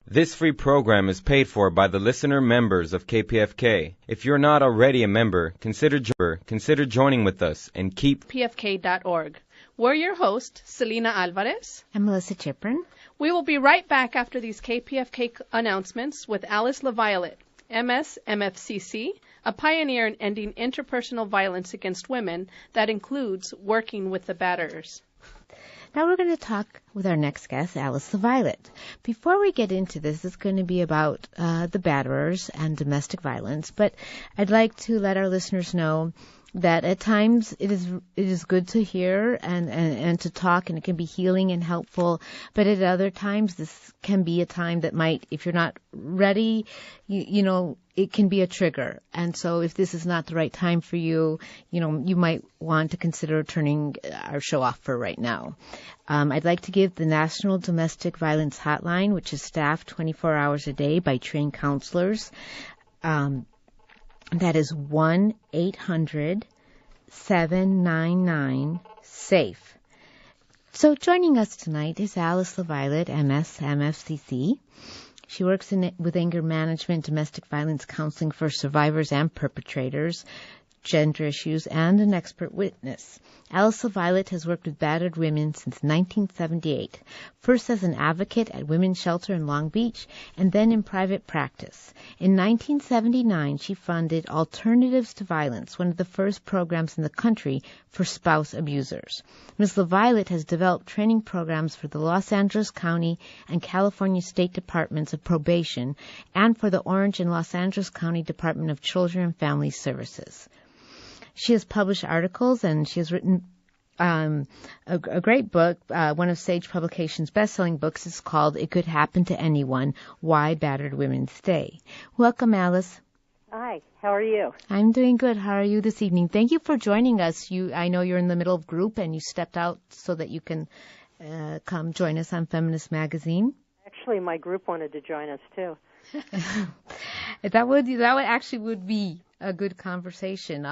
This free program is paid for by the listener members of KPFK. If you're not already a member, consider joining with us and keep KPFK.org. We're your host, Selena Alvarez. I'm Melissa Chiprin. We will be right back after these KPFK announcements with Alyce LaViolette, MS, MFCC, a pioneer in ending interpersonal violence against women that includes working with the batterers. Now we're going to talk with our next guest, Alyce LaViolette. Before we get into this, it's going to be about the batterers and domestic violence, but I'd like to let our listeners know that at times it is good to hear and to talk, and it can be healing and helpful, but at other times this can be a time that might, if you're not ready, you know, it can be a trigger. And so if this is not the right time for you, you know, you might want to consider turning our show off for right now. I'd like to give the National Domestic Violence Hotline, which is staffed 24 hours a day by trained counselors. That is 1-800-799-SAFE. So joining us tonight is Alyce LaViolette, MS, MFCC. She works with anger management, domestic violence counseling for survivors and perpetrators, gender issues, and an expert witness. Alyce LaViolette has worked with battered women since 1978, first as an advocate at Women's Shelter in Long Beach, and then in private practice. In 1979, she funded Alternatives to Violence, one of the first programs in the country for spouse abusers. Ms. LaViolette has developed training programs for the Los Angeles County and California State Departments of Probation and for the Orange and Los Angeles County Department of Children and Family Services. She has published articles, and she has written a great book. One of Sage Publications' best-selling books is called It Could Happen to Anyone, Why Battered Women Stay. Welcome, Alyce. Hi, how are you? I'm doing good. How are you this evening? Thank you for joining us. I know you're in the middle of group, and you stepped out so that you can come join us on Feminist Magazine. Actually, my group wanted to join us, too. That would actually be a good conversation.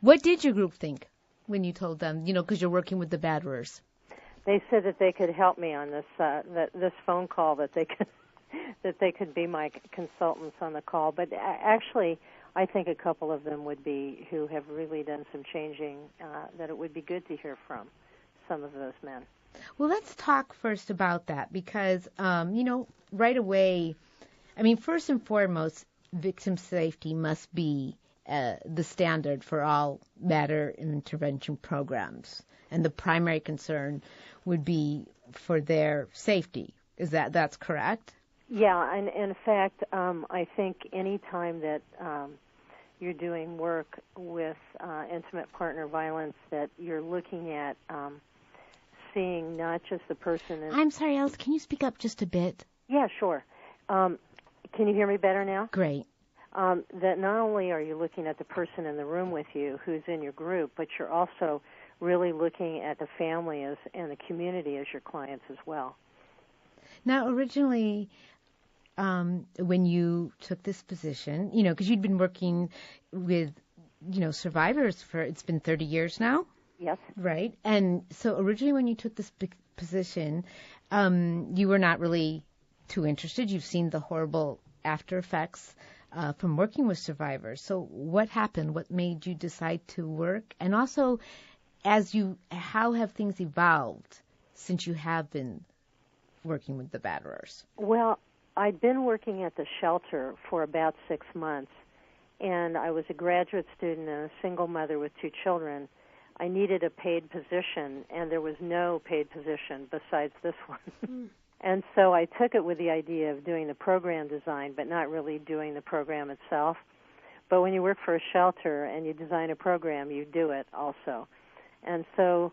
What did your group think when you told them, you know, because you're working with the batterers? They said that they could help me on this this phone call, that they could be my consultants on the call. But actually, I think a couple of them would be who have really done some changing, that it would be good to hear from some of those men. Well, let's talk first about that because, you know, right away, I mean, first and foremost, victim safety must be the standard for all batter intervention programs, and the primary concern would be for their safety. That's correct? Yeah, and in fact, I think any time that you're doing work with intimate partner violence, that you're looking at seeing not just the person. I'm sorry, Alyce, can you speak up just a bit? Yeah, sure. Can you hear me better now? Great. That not only are you looking at the person in the room with you who's in your group, but you're also really looking at the family and the community as your clients as well. Now, originally, when you took this position, you know, because you'd been working with, you know, survivors it's been 30 years now? Yes. Right. And so originally when you took this position, you were not really too interested. You've seen the horrible after effects from working with survivors. So what happened? What made you decide to work? And also, how have things evolved since you have been working with the batterers? Well, I'd been working at the shelter for about 6 months, and I was a graduate student and a single mother with 2 children. I needed a paid position, and there was no paid position besides this one. And so I took it with the idea of doing the program design, but not really doing the program itself. But when you work for a shelter and you design a program, you do it also. And so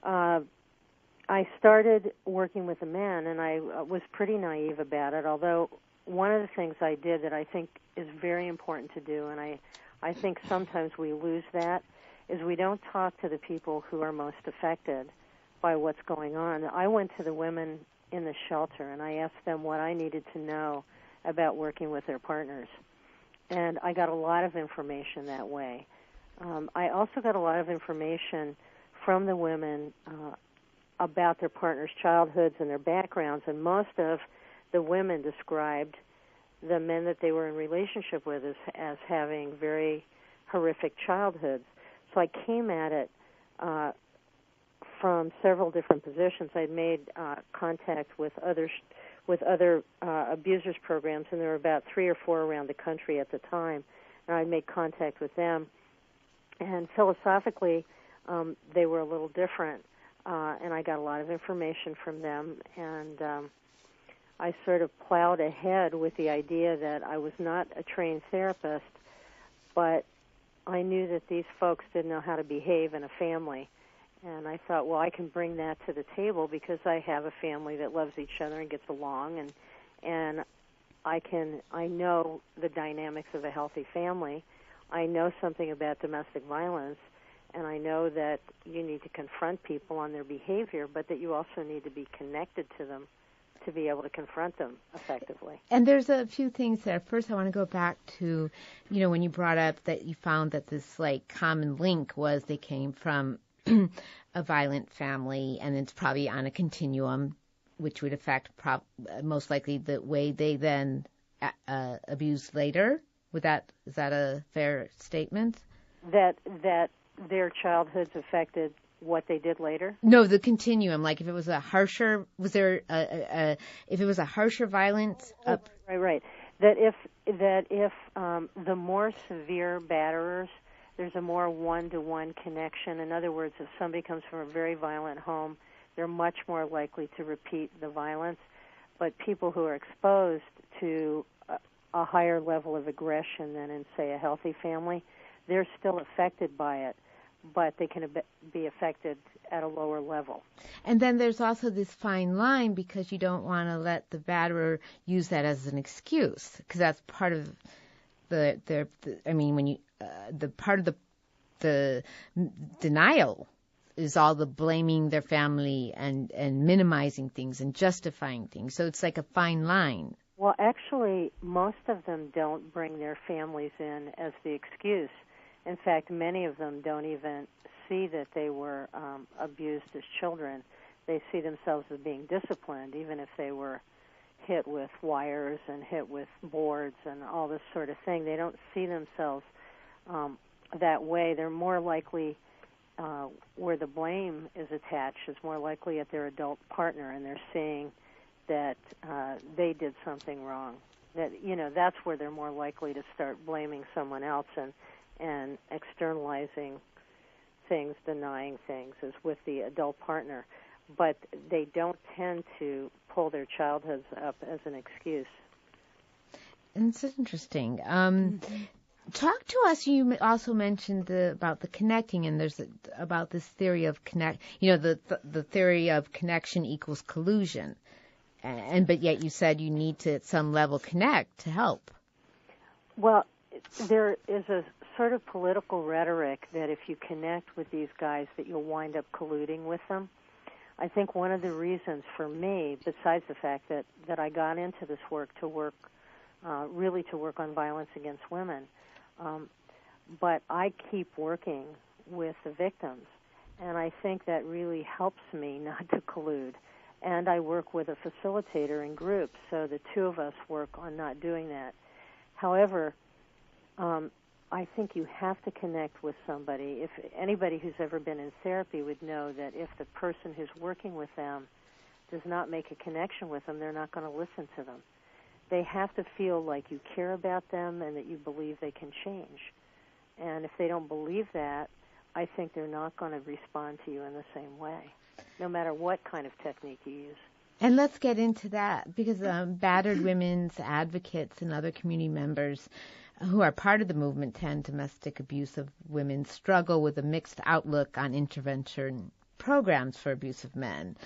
I started working with the men, and I was pretty naive about it, although one of the things I did that I think is very important to do, and I think sometimes we lose that, is we don't talk to the people who are most affected by what's going on. I went to the women in the shelter, and I asked them what I needed to know about working with their partners. And I got a lot of information that way. I also got a lot of information from the women about their partner's childhoods and their backgrounds, and most of the women described the men that they were in relationship with as having very horrific childhoods. So I came at it from several different positions. I'd made contact with other abusers programs, and there were about 3 or 4 around the country at the time, and I made contact with them. And philosophically, they were a little different, and I got a lot of information from them, and I sort of plowed ahead with the idea that I was not a trained therapist, but I knew that these folks didn't know how to behave in a family. And I thought, well, I can bring that to the table because I have a family that loves each other and gets along, and I know the dynamics of a healthy family. I know something about domestic violence, and I know that you need to confront people on their behavior, but that you also need to be connected to them to be able to confront them effectively. And there's a few things there. First, I want to go back to, when you brought up that you found that this common link was they came from a violent family, and it's probably on a continuum, which would affect most likely the way they then abused later. Is that a fair statement? That their childhoods affected what they did later? No, the continuum. Like if it was a harsher, if it was a harsher violence? Right. That if the more severe batterers, there's a more one-to-one connection. In other words, if somebody comes from a very violent home, they're much more likely to repeat the violence. But people who are exposed to a higher level of aggression than in, say, a healthy family, they're still affected by it, but they can be affected at a lower level. And then there's also this fine line, because you don't want to let the batterer use that as an excuse, because that's part of the part of the denial is all the blaming their family and minimizing things and justifying things. So it's like a fine line. Well, actually, most of them don't bring their families in as the excuse. In fact, many of them don't even see that they were abused as children. They see themselves as being disciplined, even if they were hit with wires and hit with boards and all this sort of thing. They don't see themselves that way. They're more likely, where the blame is attached, is more likely at their adult partner, and they're seeing that they did something wrong. That's where they're more likely to start blaming someone else and externalizing things, denying things, is with the adult partner. But they don't tend to pull their childhoods up as an excuse. And it's interesting. Talk to us. You also mentioned about the connecting, and there's about this theory of the theory of connection equals collusion. But yet you said you need to, at some level, connect to help. Well, there is a sort of political rhetoric that if you connect with these guys that you'll wind up colluding with them. I think one of the reasons for me, besides the fact that I got into this work to work on violence against women, but I keep working with the victims, and I think that really helps me not to collude. And I work with a facilitator in groups, so the two of us work on not doing that. However, I think you have to connect with somebody. If anybody who's ever been in therapy would know that if the person who's working with them does not make a connection with them, they're not going to listen to them. They have to feel like you care about them and that you believe they can change. And if they don't believe that, I think they're not going to respond to you in the same way, no matter what kind of technique you use. And let's get into that, because battered women's advocates and other community members who are part of the movement to end domestic abuse of women struggle with a mixed outlook on intervention programs for abusive men.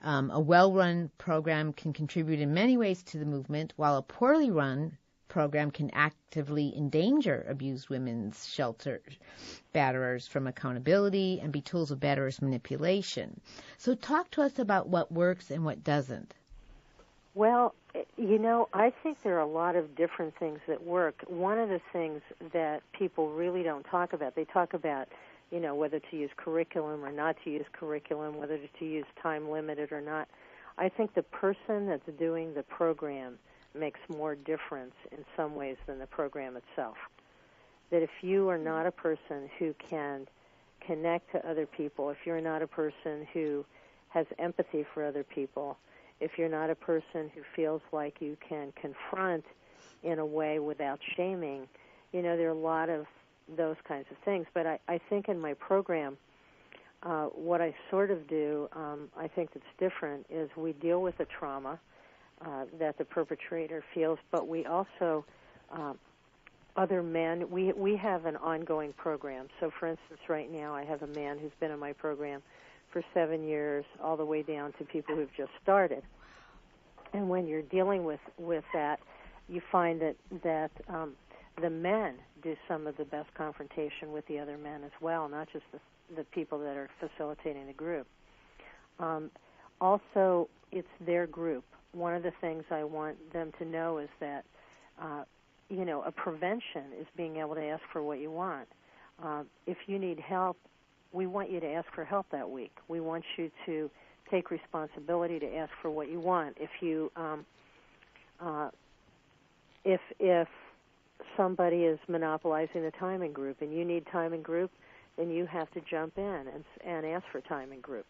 A well-run program can contribute in many ways to the movement, while a poorly run program can actively endanger abused women's shelter batterers from accountability and be tools of batterers' manipulation. So talk to us about what works and what doesn't. Well, I think there are a lot of different things that work. One of the things that people really don't talk about, they talk about whether to use curriculum or not to use curriculum, whether to use time limited or not. I think the person that's doing the program makes more difference in some ways than the program itself. That if you are not a person who can connect to other people, if you're not a person who has empathy for other people, if you're not a person who feels like you can confront in a way without shaming, there are a lot of those kinds of things. But I think in my program, what I sort of do, I think that's different, is we deal with the trauma that the perpetrator feels, but we also, other men, we have an ongoing program. So, for instance, right now I have a man who's been in my program for 7 years, all the way down to people who've just started. And when you're dealing with that, you find that the men do some of the best confrontation with the other men as well, not just the people that are facilitating the group. Also, it's their group. One of the things I want them to know is that, a prevention is being able to ask for what you want. If you need help, we want you to ask for help that week. We want you to take responsibility to ask for what you want. If you, if somebody is monopolizing the time in group and you need time in group, then you have to jump in and ask for time in group.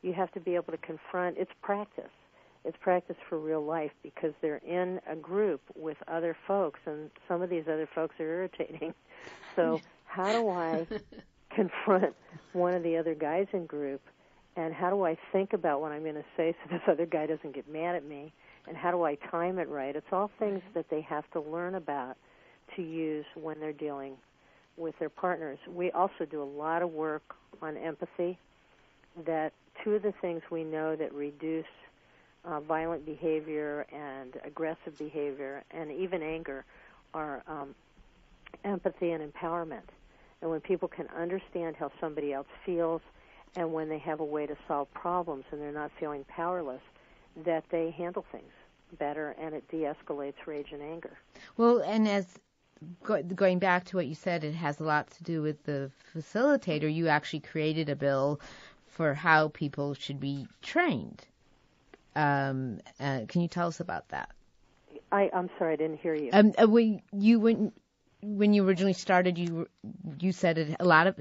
You have to be able to confront. It's practice. It's practice for real life because they're in a group with other folks, and some of these other folks are irritating. So how do I confront one of the other guys in group, and how do I think about what I'm going to say so this other guy doesn't get mad at me, and how do I time it right? It's all things that they have to learn about to use when they're dealing with their partners. We also do a lot of work on empathy. That two of the things we know that reduce violent behavior and aggressive behavior and even anger are empathy and empowerment. And when people can understand how somebody else feels and when they have a way to solve problems and they're not feeling powerless, that they handle things better and it de-escalates rage and anger. Well, and as going back to what you said, it has a lot to do with the facilitator. You actually created a bill for how people should be trained. Can you tell us about that? I'm sorry, I didn't hear you. When you originally started, you said a lot of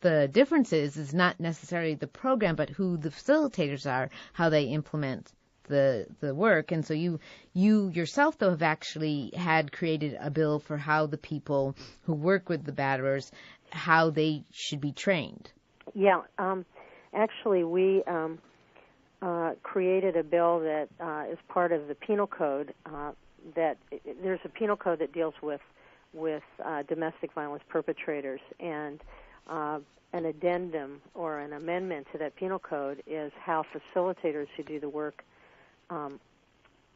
the differences is not necessarily the program, but who the facilitators are, how they implement the work. And so you yourself, though, have actually had created a bill for how the people who work with the batterers, how they should be trained. Yeah, actually, we created a bill that is part of the penal code. That there's a penal code that deals with domestic violence perpetrators, and an addendum or an amendment to that penal code is how facilitators who do the work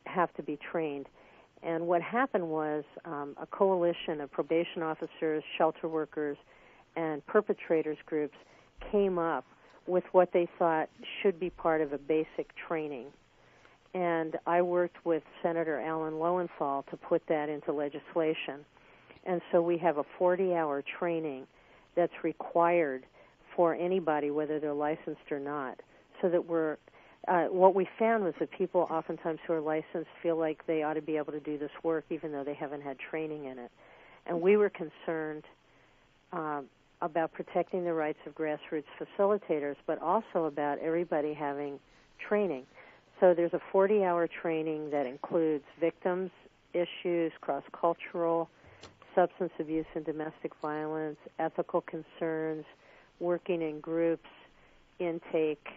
have to be trained. And what happened was a coalition of probation officers, shelter workers, and perpetrators groups came up with what they thought should be part of a basic training. And I worked with Senator Alan Lowenthal to put that into legislation. And so we have a 40-hour training that's required for anybody, whether they're licensed or not, so that what we found was that people oftentimes who are licensed feel like they ought to be able to do this work even though they haven't had training in it. And we were concerned about protecting the rights of grassroots facilitators, but also about everybody having training. So there's a 40-hour training that includes victims, issues, cross-cultural, substance abuse and domestic violence, ethical concerns, working in groups, intake,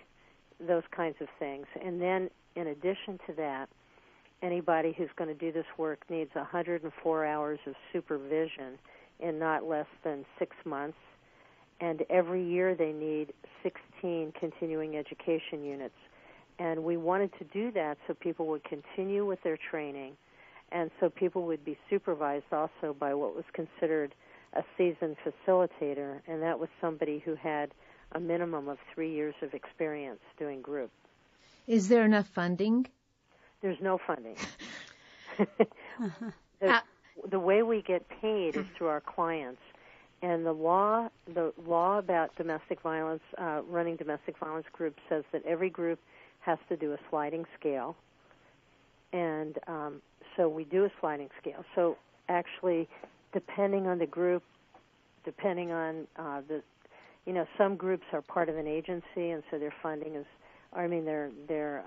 those kinds of things. And then, in addition to that, anybody who's going to do this work needs 104 hours of supervision in not less than 6 months. And every year they need 16 continuing education units. And we wanted to do that so people would continue with their training, and so people would be supervised also by what was considered a seasoned facilitator, and that was somebody who had a minimum of 3 years of experience doing group. Is there enough funding? There's no funding. The way we get paid is through our clients, And the law about domestic violence, running domestic violence groups, says that every group has to do a sliding scale. And so we do a sliding scale. So actually, depending on the group, depending on some groups are part of an agency, and so their funding is, their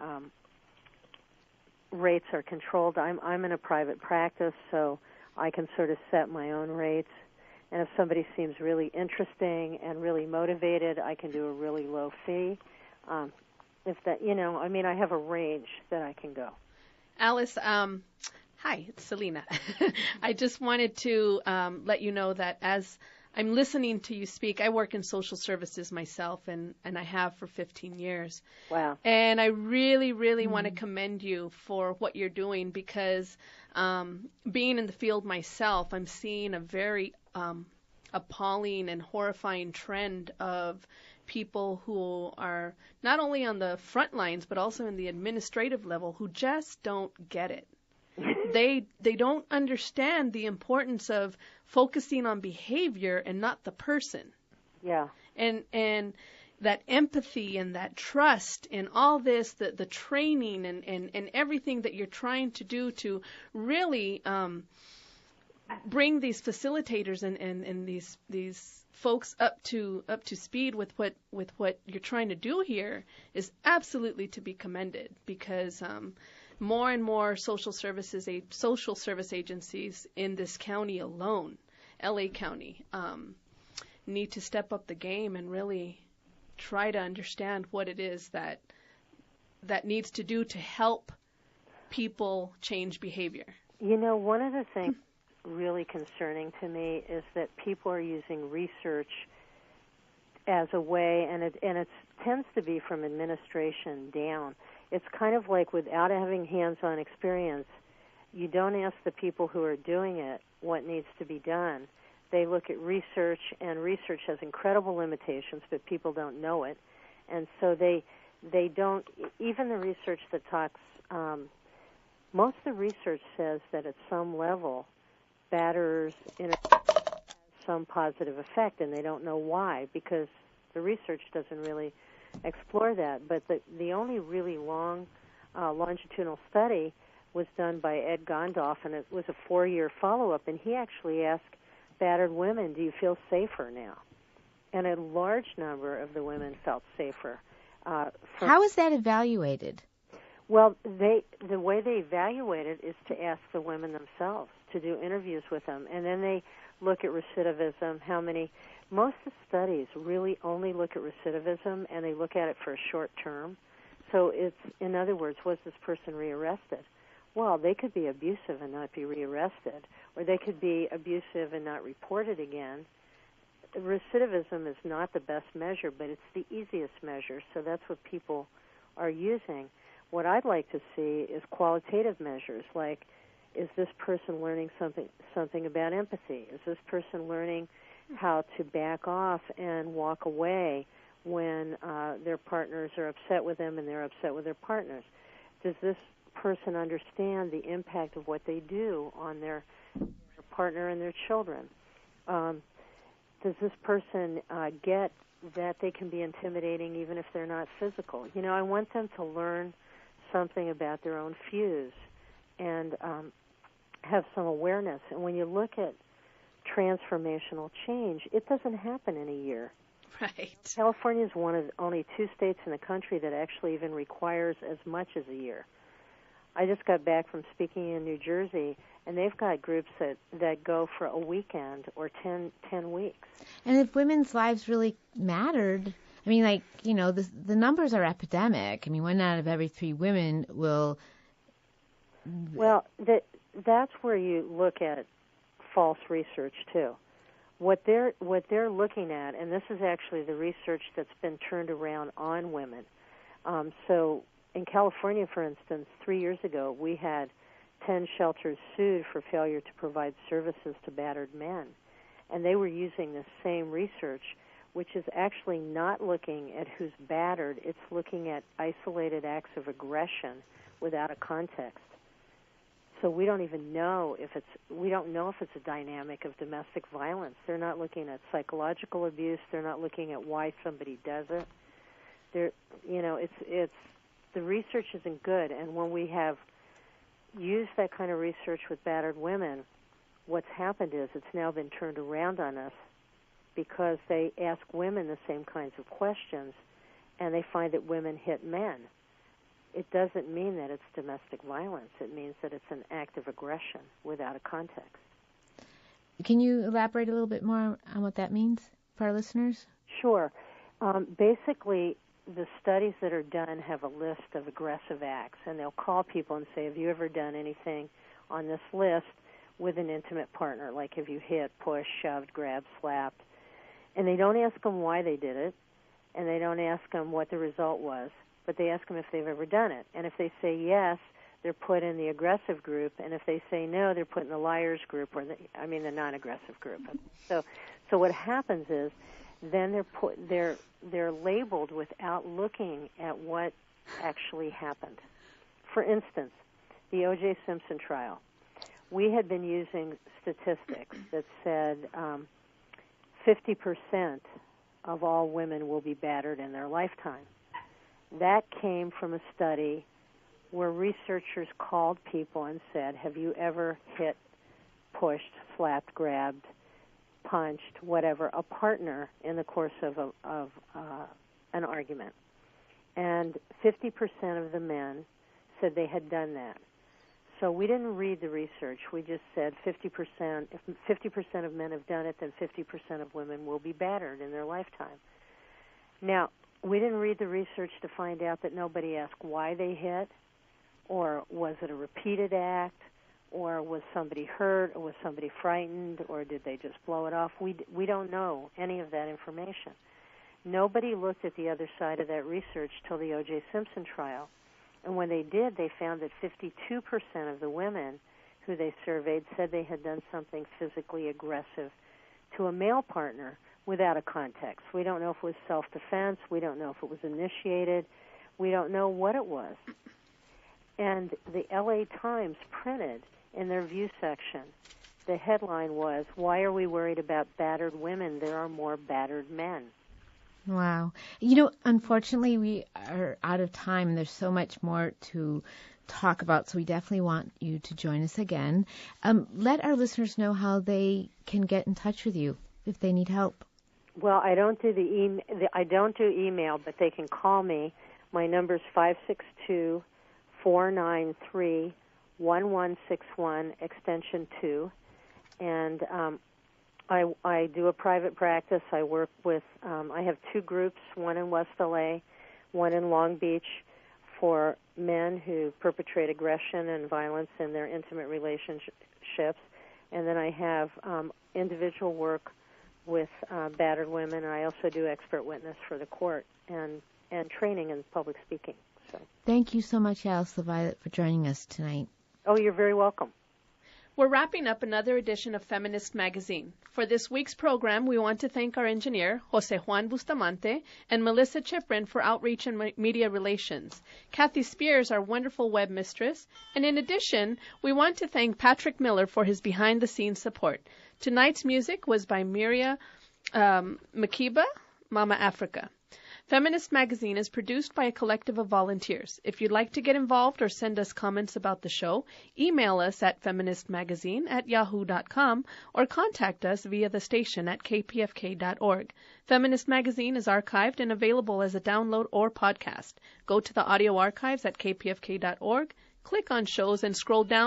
rates are controlled. I'm in a private practice, so I can sort of set my own rates. And if somebody seems really interesting and really motivated, I can do a really low fee. I have a range that I can go. Alyce, hi, it's Selena. I just wanted to let you know that as I'm listening to you speak, I work in social services myself, and I have for 15 years. Wow. And I really, really want to commend you for what you're doing, because being in the field myself, I'm seeing a very appalling and horrifying trend of people who are not only on the front lines but also in the administrative level who just don't get it. They don't understand the importance of focusing on behavior and not the person. Yeah. And that empathy and that trust and all this, the training and everything that you're trying to do to really bring these facilitators and these folks up to speed with what you're trying to do here is absolutely to be commended, because more and more social service agencies in this county alone, LA County, need to step up the game and really try to understand what it is that needs to do to help people change behavior. One of the things really concerning to me is that people are using research as a way, and it tends to be from administration down. It's kind of like, without having hands-on experience, you don't ask the people who are doing it what needs to be done. They look at research, and research has incredible limitations, but people don't know it. And so they don't, even the research that talks, most of the research says that at some level, batterers has some positive effect, and they don't know why, because the research doesn't really explore that. But the only really long longitudinal study was done by Ed Gondoff, and it was a 4-year follow-up, and he actually asked battered women, do you feel safer now? And a large number of the women felt safer. How is that evaluated? Well, the way they evaluate it is to ask the women themselves, to do interviews with them, and then they look at recidivism, most of the studies really only look at recidivism, and they look at it for a short term. So it's, in other words, was this person rearrested? Well, they could be abusive and not be rearrested, or they could be abusive and not reported again. Recidivism is not the best measure, but it's the easiest measure, so that's what people are using. What I'd like to see is qualitative measures, like, is this person learning something about empathy? Is this person learning how to back off and walk away when their partners are upset with them and they're upset with their partners? Does this person understand the impact of what they do on their partner and their children? Does this person get that they can be intimidating even if they're not physical? I want them to learn something about their own fuse and have some awareness. And when you look at transformational change, it doesn't happen in a year. Right. California is one of only 2 states in the country that actually even requires as much as a year. I just got back from speaking in New Jersey, and they've got groups that go for a weekend or 10 weeks. And if women's lives really mattered, the numbers are epidemic. 1 out of every 3 women will... Well, that's where you look at false research, too. What they're looking at, and this is actually the research that's been turned around on women. So in California, for instance, 3 years ago, we had 10 shelters sued for failure to provide services to battered men. And they were using the same research, which is actually not looking at who's battered. It's looking at isolated acts of aggression without a context. So we don't even know if it's a dynamic of domestic violence. They're not looking at psychological abuse. They're not looking at why somebody does it. It's the research isn't good. And when we have used that kind of research with battered women, what's happened is it's now been turned around on us because they ask women the same kinds of questions, and they find that women hit men. It doesn't mean that it's domestic violence. It means that it's an act of aggression without a context. Can you elaborate a little bit more on what that means for our listeners? Sure. Basically, the studies that are done have a list of aggressive acts, and they'll call people and say, have you ever done anything on this list with an intimate partner? Like, have you hit, pushed, shoved, grabbed, slapped? And they don't ask them why they did it, and they don't ask them what the result was, but they ask them if they've ever done it. And if they say yes, they're put in the aggressive group, and if they say no, they're put in the liars group, or the non-aggressive group. So what happens is then they're labeled without looking at what actually happened. For instance, the O.J. Simpson trial. We had been using statistics that said 50% of all women will be battered in their lifetime. That came from a study where researchers called people and said, have you ever hit, pushed, slapped, grabbed, punched, whatever, a partner in the course of an argument? And 50% of the men said they had done that. So we didn't read the research. We just said 50%. If 50% of men have done it, then 50% of women will be battered in their lifetime. Now, we didn't read the research to find out that nobody asked why they hit, or was it a repeated act, or was somebody hurt, or was somebody frightened, or did they just blow it off? We don't know any of that information. Nobody looked at the other side of that research till the O.J. Simpson trial. And when they did, they found that 52% of the women who they surveyed said they had done something physically aggressive to a male partner without a context. We don't know if it was self-defense. We don't know if it was initiated. We don't know what it was. And the L.A. Times printed in their view section, the headline was, "Why are we worried about battered women? There are more battered men." Wow. Unfortunately, we are out of time. There's so much more to talk about, so we definitely want you to join us again. Let our listeners know how they can get in touch with you if they need help. Well, I don't do I don't do email, but they can call me. My number is 562-493-1161, extension 2. And I do a private practice. I work with, I have two groups, one in West LA, one in Long Beach, for men who perpetrate aggression and violence in their intimate relationships. And then I have individual work with battered women. And I also do expert witness for the court and training in public speaking. So. Thank you so much, Alyce LaViolette, for joining us tonight. Oh, you're very welcome. We're wrapping up another edition of Feminist Magazine. For this week's program, we want to thank our engineer, Jose Juan Bustamante, and Melissa Chiprin for outreach and media relations, Kathy Spears, our wonderful web mistress, and in addition, we want to thank Patrick Miller for his behind-the-scenes support. Tonight's music was by Miria Makiba, Mama Africa. Feminist Magazine is produced by a collective of volunteers. If you'd like to get involved or send us comments about the show, email us at feministmagazine@yahoo.com or contact us via the station at kpfk.org. Feminist Magazine is archived and available as a download or podcast. Go to the audio archives at kpfk.org, click on shows, and scroll down